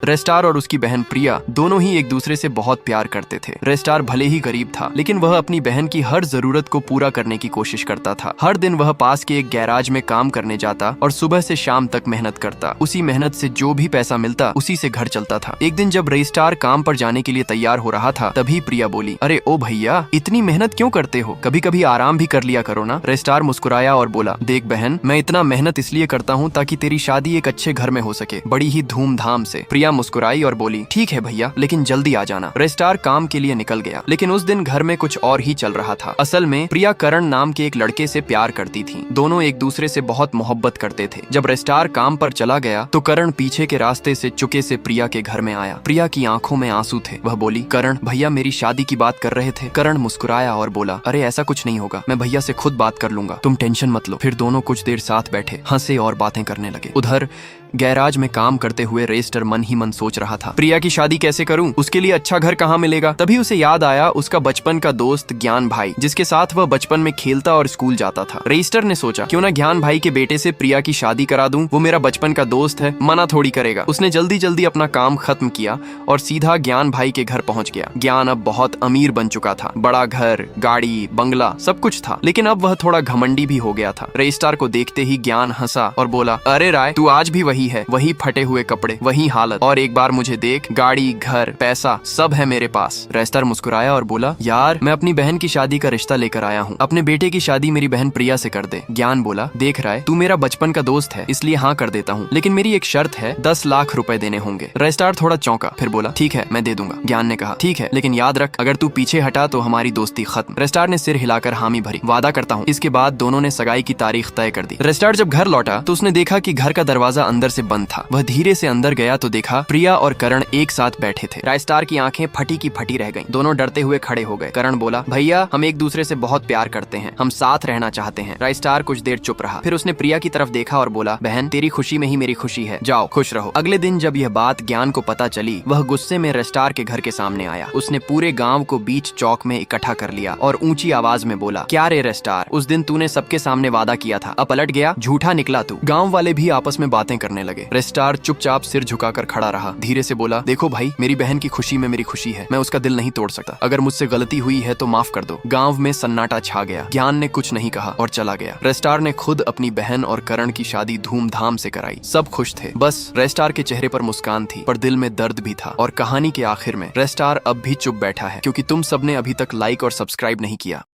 रेस्टार और उसकी बहन प्रिया दोनों ही एक दूसरे से बहुत प्यार करते थे। रेस्टार भले ही गरीब था, लेकिन वह अपनी बहन की हर जरूरत को पूरा करने की कोशिश करता था। हर दिन वह पास के एक गैराज में काम करने जाता और सुबह से शाम तक मेहनत करता। उसी मेहनत से जो भी पैसा मिलता उसी से घर चलता था। एक दिन जब रेस्टार काम पर जाने के लिए तैयार हो रहा था, तभी प्रिया बोली, अरे ओ भैया, इतनी मेहनत क्यों करते हो? कभी कभी आराम भी कर लिया करो ना। रेस्टार मुस्कुराया और बोला, देख बहन, मैं इतना मेहनत इसलिए करता हूँ ताकि तेरी शादी एक अच्छे घर में हो सके, बड़ी ही धूमधाम से। प्रिया मुस्कुराई और बोली, ठीक है भैया, लेकिन जल्दी आ जाना। रेस्टार काम के लिए निकल गया, लेकिन उस दिन घर में कुछ और ही चल रहा था। असल में प्रिया करण नाम के एक लड़के से प्यार करती थी। दोनों एक दूसरे से बहुत मोहब्बत करते थे। जब रेस्टार काम पर चला गया तो करण पीछे के रास्ते से चुके से प्रिया के घर में आया। प्रिया की आंखों में आंसू थे। वह बोली, करण भैया मेरी शादी की बात कर रहे थे। करण मुस्कुराया और बोला, अरे ऐसा कुछ नहीं होगा, मैं भैया से खुद बात कर लूंगा, तुम टेंशन मत लो। फिर दोनों कुछ देर साथ बैठे, हंसे और बातें करने लगे। उधर गैराज में काम करते हुए रेस्टर मन ही मन सोच रहा था, प्रिया की शादी कैसे करूं? उसके लिए अच्छा घर कहाँ मिलेगा? तभी उसे याद आया उसका बचपन का दोस्त ज्ञान भाई, जिसके साथ वह बचपन में खेलता और स्कूल जाता था। रेस्टर ने सोचा, क्यों ना ज्ञान भाई के बेटे से प्रिया की शादी करा दूं, वो मेरा बचपन का दोस्त है, मना थोड़ी करेगा। उसने जल्दी जल्दी अपना काम खत्म किया और सीधा ज्ञान भाई के घर पहुंच गया। ज्ञान अब बहुत अमीर बन चुका था, बड़ा घर, गाड़ी, बंगला सब कुछ था, लेकिन अब वह थोड़ा घमंडी भी हो गया था। रेस्टार को देखते ही ज्ञान हंसा और बोला, अरे राय, तू आज भी वही है, वही फटे हुए कपड़े, वही हालत, और एक बार मुझे देख, गाड़ी, घर, पैसा सब है मेरे पास। रेस्टार मुस्कुराया और बोला, यार मैं अपनी बहन की शादी का रिश्ता लेकर आया हूँ, अपने बेटे की शादी मेरी बहन प्रिया से कर दे। ज्ञान बोला, देख राय, तू मेरा बचपन का दोस्त है, इसलिए हाँ कर देता हूँ, लेकिन मेरी एक शर्त है, 10 लाख रुपए देने होंगे। रेस्टार थोड़ा चौंका, फिर बोला, ठीक है मैं दे दूंगा। ज्ञान ने कहा, ठीक है, लेकिन याद रख, अगर तू पीछे हटा तो हमारी दोस्ती खत्म। रेस्टार ने सिर हिलाकर हामी भरी, वादा करता हूँ। इसके बाद दोनों ने सगाई की तारीख तय कर दी। रेस्टार जब घर लौटा तो उसने देखा कि घर का दरवाजा अंदर से बंद था। वह धीरे से अंदर गया तो देखा प्रिया और करण एक साथ बैठे थे। रेस्टार की आंखें फटी की फटी रह गईं। दोनों डरते हुए खड़े हो गए। करण बोला, भैया हम एक दूसरे से बहुत प्यार करते हैं, हम साथ रहना चाहते हैं। रेस्टार कुछ देर चुप रहा, फिर उसने प्रिया की तरफ देखा और बोला, बहन तेरी खुशी में ही मेरी खुशी है, जाओ खुश रहो। अगले दिन जब यह बात ज्ञान को पता चली, वह गुस्से में रेस्टार के घर के सामने आया। उसने पूरे गाँव को बीच चौक में इकट्ठा कर लिया और ऊंची आवाज में बोला, क्या रे रेस्टार, उस दिन तूने सबके सामने वादा किया था, अब पलट गया, झूठा निकला तू। गाँव वाले भी आपस में बातें करने लगे। रेस्टार चुपचाप सिर झुकाकर खड़ा रहा, धीरे से बोला, देखो भाई, मेरी बहन की खुशी में मेरी खुशी है, मैं उसका दिल नहीं तोड़ सकता, अगर मुझसे गलती हुई है तो माफ कर दो। गांव में सन्नाटा छा गया। ज्ञान ने कुछ नहीं कहा और चला गया। रेस्टार ने खुद अपनी बहन और करण की शादी धूमधाम से कराई। सब खुश थे, बस रेस्टार के चेहरे पर मुस्कान थी, पर दिल में दर्द भी था। और कहानी के आखिर में रेस्टार अब भी चुप बैठा है, क्योंकि तुम सबने अभी तक लाइक और सब्सक्राइब नहीं किया।